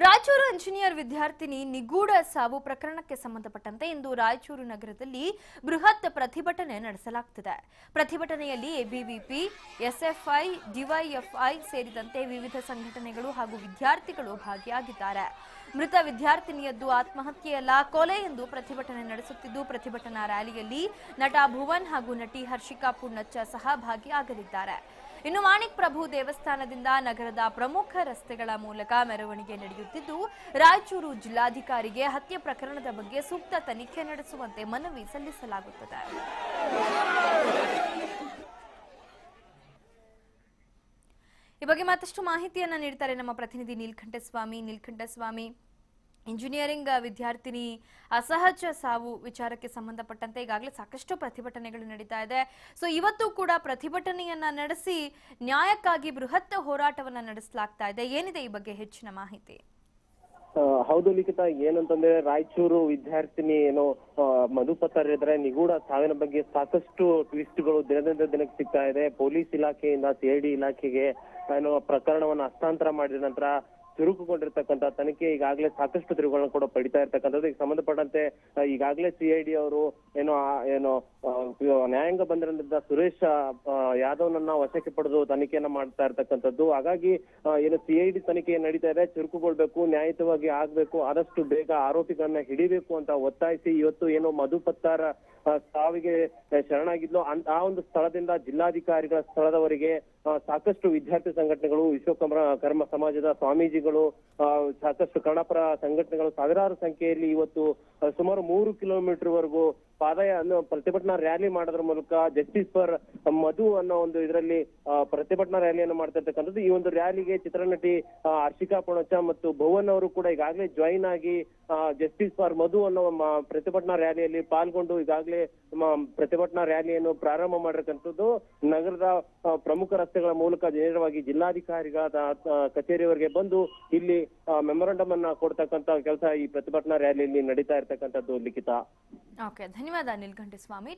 Raichur engineer ವಿದ್ಯಾರ್ಥಿನಿ ನಿಗೂಢ ಸಾವು ಪ್ರಕರಣಕ್ಕೆ ಸಂಬಂಧಪಟ್ಟಂತೆ ಇಂದು ರಾಯಚೂರು ನಗರದಲ್ಲಿ ಬೃಹತ್ ಪ್ರತಿಭಟನೆ ನಡೆಸಲಾಗುತ್ತಿದೆ. ಪ್ರತಿಭಟನೆಯಲ್ಲಿ ಎಬಿವಿಪಿ, ಎಸ್ಎಫ್ಐ, ಡಿವೈಎಫ್ಐ ಸೇರಿದಂತೆ ವಿವಿಧ ಸಂಘಟನೆಗಳು ಹಾಗೂ ವಿದ್ಯಾರ್ಥಿಗಳು ಭಾಗಿಯಾಗಿದ್ದಾರೆ. ಮೃತ ವಿದ್ಯಾರ್ಥಿನಿಯದ್ದು ಆತ್ಮಹತ್ಯೆಯಲ್ಲ, ಕೊಲೆ ಎಂದು ಪ್ರತಿಭಟನೆ ನಡೆಸುತ್ತಿದ್ದು, ಪ್ರತಿಭಟನಾ ರ್ಯಾಲಿಯಲ್ಲಿ ನಟ ಭುವನ್ ಹಾಗೂ ನಟಿ ಹರ್ಷಿಕಾ ಪೂರ್ಣಚ್ಚ ಸಹ ಭಾಗಿಯಾಗಲಿದ್ದಾರೆ. ಇನ್ನು ಮಾಣಿಕ್ ಪ್ರಭು ದೇವಸ್ಥಾನದಿಂದ ನಗರದ ಪ್ರಮುಖ ರಸ್ತೆಗಳ ಮೂಲಕ ಮೆರವಣಿಗೆ ನಡೆಯುತ್ತಿದ್ದು, ರಾಯಚೂರು ಜಿಲ್ಲಾಧಿಕಾರಿಗೆ ಹತ್ಯೆ ಪ್ರಕರಣದ ಬಗ್ಗೆ ಸೂಕ್ತ ತನಿಖೆ ನಡೆಸುವಂತೆ ಮನವಿ ಸಲ್ಲಿಸಲಾಗುತ್ತದೆ. ಈ ಬಗ್ಗೆ ಮತ್ತಷ್ಟು ಮಾಹಿತಿಯನ್ನ ನೀಡ್ತಾರೆ ನಮ್ಮ ಪ್ರತಿನಿಧಿ ನೀಲಕಂಠಸ್ವಾಮಿ. ಇಂಜಿನಿಯರಿಂಗ್ ವಿದ್ಯಾರ್ಥಿನಿ ಅಸಹಜ ಸಾವು ವಿಚಾರಕ್ಕೆ ಸಂಬಂಧಪಟ್ಟಂತೆ ಈಗಾಗಲೇ ಸಾಕಷ್ಟು ಪ್ರತಿಭಟನೆಗಳು ನಡೀತಾ ಇದೆ. ಸೊ ಇವತ್ತು ಕೂಡ ಪ್ರತಿಭಟನೆಯನ್ನ ನಡೆಸಿ ನ್ಯಾಯಕ್ಕಾಗಿ ಬೃಹತ್ ಹೋರಾಟವನ್ನ ನಡೆಸಲಾಗ್ತಾ ಇದೆ. ಏನಿದೆ ಈ ಬಗ್ಗೆ ಹೆಚ್ಚಿನ ಮಾಹಿತಿ? ಹೌದು ಲಿಖಿತ, ಏನಂತಂದ್ರೆ ರಾಯಚೂರು ವಿದ್ಯಾರ್ಥಿನಿ ಮಧುಪತರಿದ್ರೆ ನಿಗೂಢ ಸಾವಿನ ಬಗ್ಗೆ ಸಾಕಷ್ಟು ಟ್ವಿಸ್ಟ್ಗಳು ದಿನದಿಂದ ದಿನಕ್ಕೆ ಸಿಗ್ತಾ ಇದೆ. ಪೊಲೀಸ್ ಇಲಾಖೆಯಿಂದ ಸಿಐಡಿ ಇಲಾಖೆಗೆ ಪ್ರಕರಣವನ್ನು ಹಸ್ತಾಂತರ ಮಾಡಿದ ನಂತರ ಚುರುಕುಗೊಂಡಿರ್ತಕ್ಕಂಥ ತನಿಖೆ ಈಗಾಗಲೇ ಸಾಕಷ್ಟು ತಿರುವುಗಳನ್ನ ಕೂಡ ಪಡಿತಾ ಇರ್ತಕ್ಕಂಥದ್ದು. ಈಗ ಸಂಬಂಧಪಟ್ಟಂತೆ ಈಗಾಗಲೇ ಸಿಐಡಿ ಅವರು ನ್ಯಾಯಾಂಗ ಬಂಧನದಿಂದ ಸುರೇಶ್ ಯಾದವ್ನನ್ನ ವಶಕ್ಕೆ ಪಡೆದು ತನಿಖೆಯನ್ನ ಮಾಡ್ತಾ ಇರ್ತಕ್ಕಂಥದ್ದು. ಹಾಗಾಗಿ ಸಿಐಡಿ ತನಿಖೆ ನಡೀತಾ ಇದೆ, ಚುರುಕುಗೊಳ್ಬೇಕು, ನ್ಯಾಯಯುತವಾಗಿ ಆಗ್ಬೇಕು, ಆದಷ್ಟು ಬೇಗ ಆರೋಪಿಗಳನ್ನ ಹಿಡಿಬೇಕು ಅಂತ ಒತ್ತಾಯಿಸಿ ಇವತ್ತು ಮಧುಪತ್ತಾರ ಸಾವಿಗೆ ಶರಣಾಗಿದ್ಲು ಆ ಒಂದು ಸ್ಥಳದಿಂದ ಜಿಲ್ಲಾಧಿಕಾರಿಗಳ ಸ್ಥಳದವರೆಗೆ ಸಾಕಷ್ಟು ವಿದ್ಯಾರ್ಥಿ ಸಂಘಟನೆಗಳು, ವಿಶ್ವಕರ್ಮ ಸಮಾಜದ ಸ್ವಾಮೀಜಿಗಳು, ಸಾಕಷ್ಟು ಕನ್ನಡಪರ ಸಂಘಟನೆಗಳು ಸಾವಿರಾರು ಸಂಖ್ಯೆಯಲ್ಲಿ ಇವತ್ತು ಸುಮಾರು 3 ಕಿಲೋಮೀಟರ್ ವರೆಗೂ ಪ್ರತಿಭಟನಾ ರ್ಯಾಲಿ ಮಾಡೋದ್ರ ಮೂಲಕ ಜಸ್ಟಿಸ್ ಫಾರ್ ಮಧು ಅನ್ನೋ ಒಂದು ಇದರಲ್ಲಿ ಪ್ರತಿಭಟನಾ ರ್ಯಾಲಿಯನ್ನು ಮಾಡ್ತಾ ಇರ್ತಕ್ಕಂಥದ್ದು. ಈ ಒಂದು ರ್ಯಾಲಿಗೆ ಚಿತ್ರನಟಿ ಹರ್ಷಿಕಾ ಪೂರ್ಣಚ್ಚ ಮತ್ತು ಭುವನ್ ಅವರು ಕೂಡ ಈಗಾಗಲೇ ಜಾಯಿನ್ ಆಗಿ ಜಸ್ಟಿಸ್ ಫಾರ್ ಮಧು ಅನ್ನೋ ಪ್ರತಿಭಟನಾ ರ್ಯಾಲಿಯಲ್ಲಿ ಪಾಲ್ಗೊಂಡು ಈಗಾಗಲೇ ಪ್ರತಿಭಟನಾ ರ್ಯಾಲಿಯನ್ನು ಪ್ರಾರಂಭ ಮಾಡಿರ್ತಕ್ಕಂಥದ್ದು. ನಗರದ ಪ್ರಮುಖ ರಸ್ತೆಗಳ ಮೂಲಕ ನೇರವಾಗಿ ಜಿಲ್ಲಾಧಿಕಾರಿಗಳ ಕಚೇರಿಯವರೆಗೆ ಬಂದು ಇಲ್ಲಿ ಮೆಮೊರಂಡಮ್ ಅನ್ನ ಕೊಡ್ತಕ್ಕಂತ ಕೆಲಸ ಈ ಪ್ರತಿಭಟನಾ ರ್ಯಾಲಿಯಲ್ಲಿ ನಡೀತಾ ಇರ್ತಕ್ಕಂಥದ್ದು ಲಿಖಿತ. ಓಕೆ, ಧನ್ಯವಾದ ನೀಲಕಂಠಸ್ವಾಮಿ.